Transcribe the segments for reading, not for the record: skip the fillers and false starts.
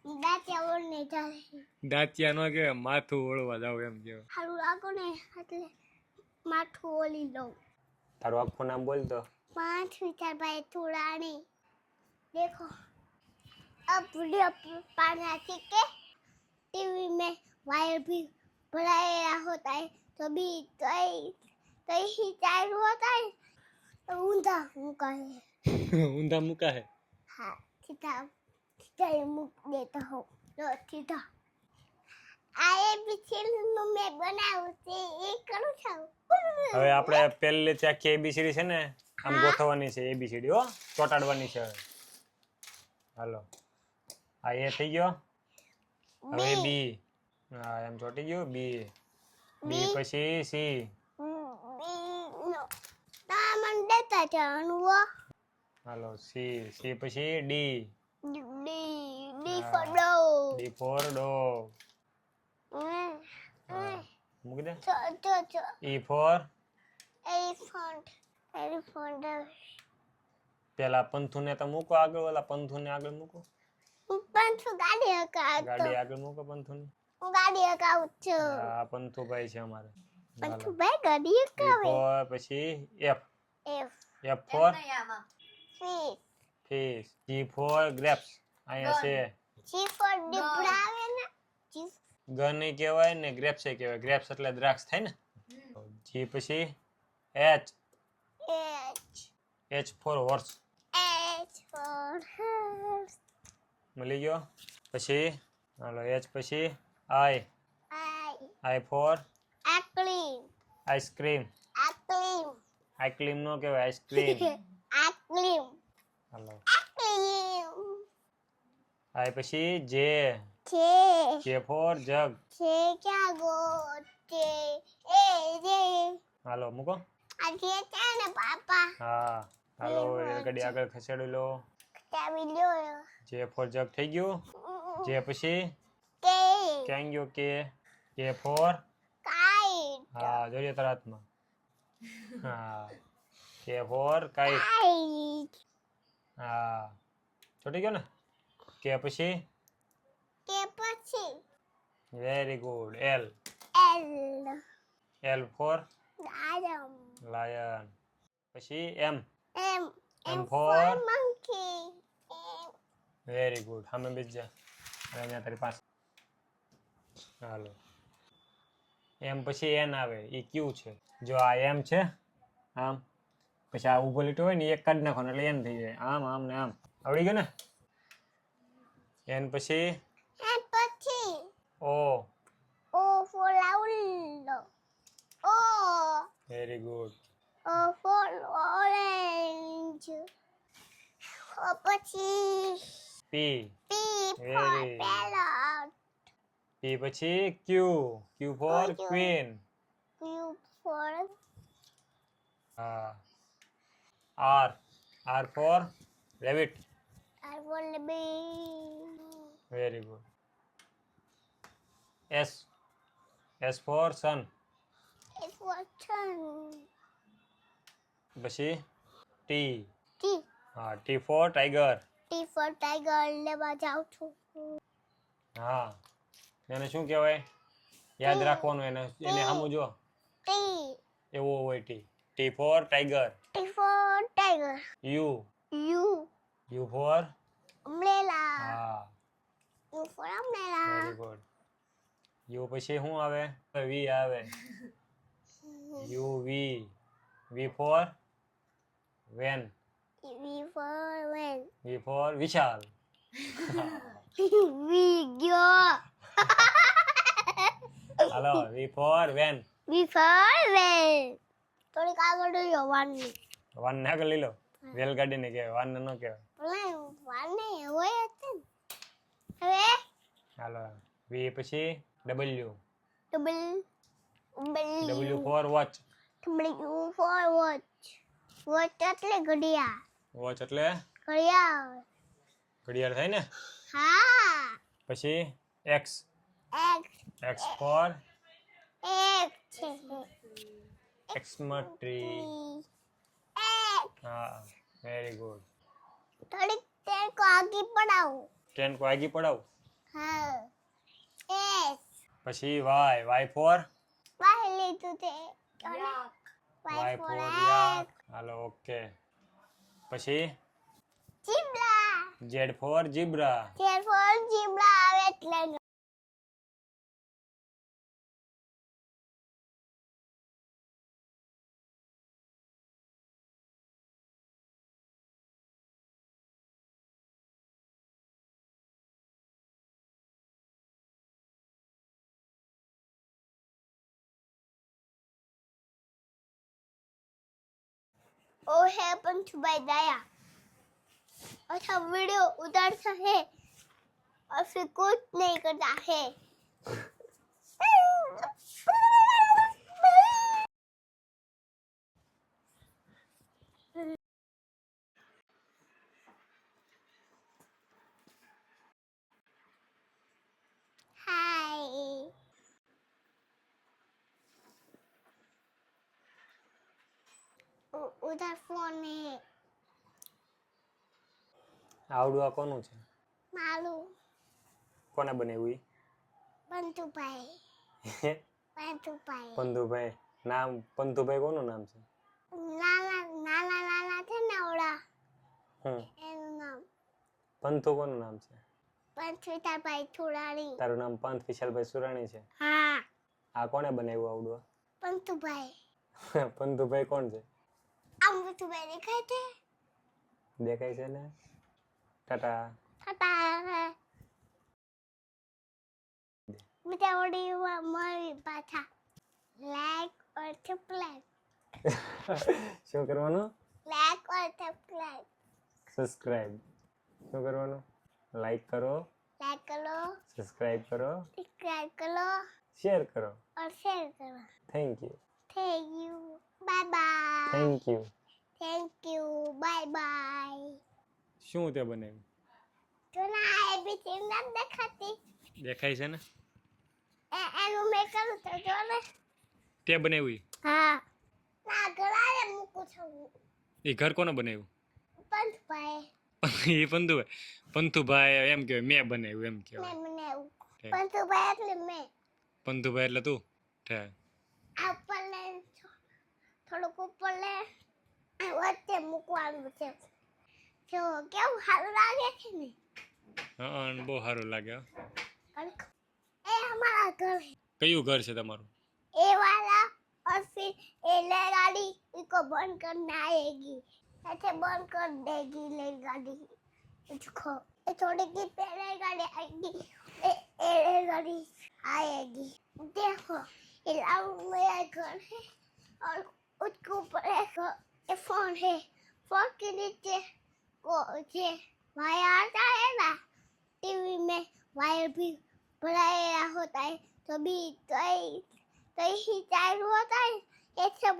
દાંતિયા ઓળને જાય. દાંતિયા નો કે માથું ઓળવા જાવ એમ કે. હારું લાગો ને એટલે માથું ઓળી લઉં. તારું આખું નામ બોલ તો. 5 વિચાર भाई थोड़ानी देखो अब वीडियो पाना ठीक है टीवी में वायर भी भराया होता है तो ही चालू होता है तो ऊंधा मुका है ઊંધા મુકા હે. हाँ सीधा मुक देता हो तो सीधा आए बिछल નું મેં બનાવ્યું છે એ કરું છું. હવે આપણે પહેલે થી આખી એબીસીડી છે ને આમ ગોઠવવાની છે એબીસીડી હો ચોટાડવાની છે. હાલો આ એ થઈ ગયો. હવે બી હા એમ ચોટી ગયો બી બી પછી સી બી નો તા મન દેતા જાણવો. હાલો સી સી પછી D D four dog. D four dog. મૂકી દે. ચો ઈ ફોર એલિફન્ટ પેલા પંથુને તો મૂકો આગળ ઓલા પંથુને આગળ મૂકો. પંથુ ગાડી હકાવતો. ગાડી આગળ મૂકો પંથુની. હું ગાડી હકાવું છું. આ પંથુભાઈ છે અમારે. પંથુ ભાઈ ગાડી હકાવે. ફોર પછી F F for fish. Fish. G for grapes અહીંયા છે. જી ફોર દીપડાવે ને જી ગન એ કહેવાય ને ગ્રેપ્સ એ કહેવાય. ગ્રેપ્સ એટલે દ્રાક્ષ થાય ને. જી પછી H H for horse. H for horse. મળી ગયો. પછી હાલો એચ પછી I I for ice cream. Ice cream. Ice cream ice cream નો કહેવાય આઈસ્ક્રીમ. આઈસ્ક્રીમ. હાલો આઈસ્ક્રીમ. આઈ પછી જે જે ફોર જગ. છે ક્યાં ગો છે એ જે હાલો મૂકો. આ જે છે ને પાપા હા હાલો રેલગાડી આગળ ખસેડી લો. ચાવી લ્યો. જે ફોર જગ થઈ ગયું. જે પછી કે ક્યાં ગયો કે ફોર કાઈટ. હા જોઈએ તારા હાથમાં. હા કે ફોર કાઈટ. કાઈટ. હા છૂટી ગયો ને. કે પછી કે પછી very good L L L for lion. Lion. પછી M M M for for monkey. Very good. સામે બીજા અહીંયા તારી પાસે. હાલો એમ પછી એન આવે એ ક્યુ છે. જો આ એમ છે આમ પછી આ ઉભો લીટો હોય ને એક કાઢી નાખવાનો એટલે એન થઈ જાય. આમ આમ ને આમ આવડી ગયું ને. એન પછી એન પછી ઓ ઓ ફોર લાઉલો. O very good. O for orange. O પછી P P for Very. Parrot. P પછી Q Q for Q. Queen. Q for હા R R for rabbit. I want B. Very good. S S for sun. It's for turn. પછી T T. હા T for tiger. T for tiger. લેવા જાઉં છું. હા એને શું કહેવાય યાદ રાખવાનું. એને એને સામું જો T. એવો હોય T. T for tiger. T for tiger. U U. U for Umbrella. હા U for umbrella. Very good. U પછી શું આવે વી આવે. U V V for van. V for when. V for Vishal. V ગયો. હાલો V for van. V for when. થોડીક આગળ જવાની. વાન ને આગળ લઈ લો. રેલગાડી ને કહેવાય વાન ને ન કહેવાય. ભલે વાને હોય જ છે ને. હવે હાલો વી પછી W. Double W for watch. W for watch. Watch એટલે ઘડિયાળ. વોચ એટલે ઘડિયાળ. ઘડિયાળ થાય ને. હા. પછી X X. X for X છે. એક્સમાં ટ્રી. X. હા વેરી ગુડ. થોડીક તેલ કો આગી પડાવો. ટ્રેન કો આગી પડાવ. હા એસ પછી વાય, વાય ફોર વાય લીધું છે Y Y for for egg yak. હાલો ઓકે. પછી zebra Z for zebra. Z for zebra આવે એટલે ओ है पंचुभाई दया अच्छा वीडियो उतारता है और फिर कुछ नहीं करता है हाय उधर फोन है આવડું આ કોનું છે? मालूम કોને બનાવ્યું ઈ? पंचुभाई पंचुभाई પંતુભાઈ. નામ પંતુભાઈ કોનું નામ છે? नाना नाना नाना थे ना ओड़ा હમ એનું નામ પંતુ કોનું નામ છે? पंचुताभाई थोड़ानी તારું નામ પંત વિશાલભાઈ સુરાણી છે. हाँ આ કોને બનાવ્યું આવડું આ? पंचुभाई પંતુભાઈ કોણ છે? हम पंचुभाई दिखाए थे દેખાય છે ને? ટાટા. टाटा बेटा ओड़ी मारी पाछा लाइक और सब्सक्राइब શું કરવાનું? लाइक और सब्सक्राइब સબસ્ક્રાઇબ. શું કરવાનું? લાઈક કરો, लाइक करो સબસ્ક્રાઇબ કરો, सब्सक्राइब करो શેર કરો. और शेयर करो thank you. Thank you bye bye thank you. Thank you bye bye શું તે બનાવ્યું? तो ना एबीसी ना दिखाती દેખાય છે ને? એનું મેં કરું તો જો ને તે બનાવ્યું? હા ના ઘરાએ મૂકું છું એ ઘર કોને બનાવ્યું? પંચભાઈ એ પંતુભાઈ. પંતુભાઈ એમ કહેવાય મેં બનાવ્યું એમ મેં કહેવાય. બનાવ્યું ઠીક. પંચભાઈ એટલે મેં પંતુભાઈ એટલે તું. ઠે. આ ઉપર લે થોડુંક ઉપર લે આ વચ્ચે મૂકવાનું છે જો કેવું સારું લાગે છે ને હા બહુ સારું લાગે હો. એ हमारा घर है કયું ઘર છે તમારું? ये वाला और फिर ये ले गाड़ी इसको बंद करना आएगी ऐसे बंद कर देगी ले गाड़ी इसको ये थोड़ी की पहले गाड़ी आएगी ये गाड़ी आएगी देखो ये लाऊ मेरा घर है और उसके ऊपर एक ये फोन है फोन के नीचे को ये वायर आता है ना टीवी में वायर भी भराया होता है तभी तो ही चालू होता है ये सब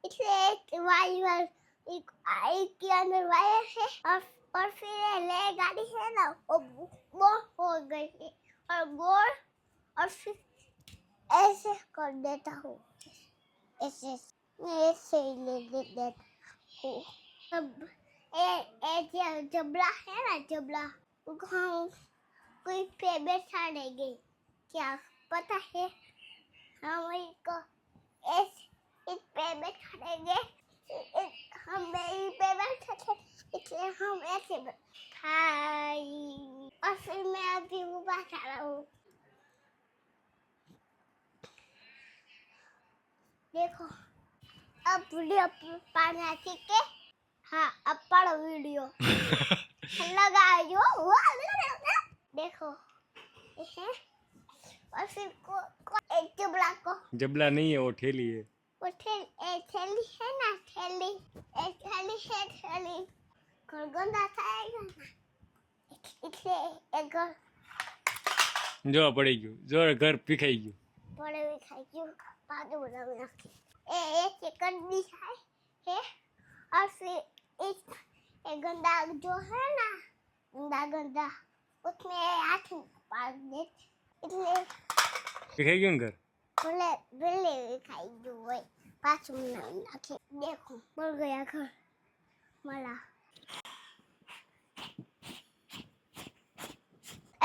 इसलिए एक वायर एक के अंदर वायर है और फिर ये ले गाड़ी है ना वो हो गई है और गोल और फिर ऐसे कर देता हूँ ऐसे मैं ऐसे ही ले देता हूँ अब ये जबला है ना जबला हम कोई पे बैठा देंगे क्या पता है हम इसको इस पे बैठा देंगे हम यहीं पे बैठे थे इसलिए हम ऐसे खाई और फिर मैं अभी ऊपर आ रहा हूँ देखो अब वीडियो पाना ठीक है हाँ अब पढ़ो वीडियो लगाओ देखो है और फिर एक जबला को जबला नहीं है वो ठेली है. वो थैली है ना थैली एक थैली है थैली घर गंदा थाएगा ना इसलिए एक घर જો પડી ગયું. જો ઘર પીખાઈ ગયું. बड़े भी खाई क्यों बाजू बना रखे एक चिकन भी है और फिर एक गंदा जो है ना गंदा गंदा उसमें हाथ पार दे इसलिए પીખાઈ ગયું ને ઘર? बोले बिल्ली भी खाई जो है पास में रखे देखो बोल गया घर मला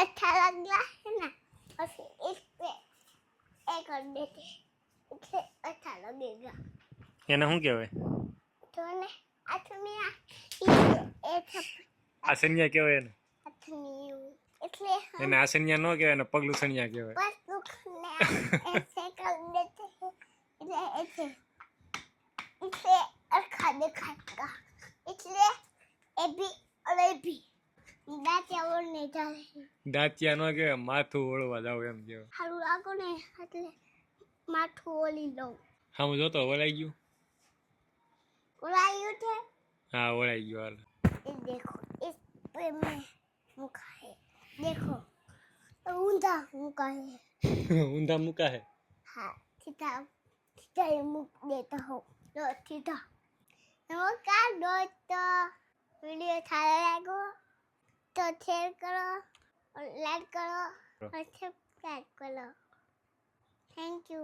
अच्छा लग रहा है और फिर इस पे एक कर देते इसे अच्छा लगेगा એને શું કહેવાય? तो ने अथनी एक આસનિયા કહેવાય એને. अथनी इसलिए हम એને આસનિયા ન કહેવાય, એને પગલું સણિયા કહેવાય. बस दुखने ऐसे कर देते हैं इसे ऐसे इसे अच्छा दिखाएगा इसलिए ये भी और ये भी दांत ओढ़ने जा रहे हैं દાંતિયા ન કહેવાય, માથું ઓળવા જાવ એમ કહેવાય. हारू आगो ने એટલે માથું ઓળી લઉં હા હું જોતો વળાઈ ગયું. उड़ाયું थे હા વળાઈ ગયું. હાલ ये देखो इस पे में मुखा है देखो ऊंधा मुखा है ઊંધા મૂકા હે. हाँ सीधा सीधा ये मुख देता हूँ तो सीधा नमस्कार दोस्तों वीडियो अच्छा लगो तो शेयर करो और लाइक करो और सब्सक्राइब करो थैंक यू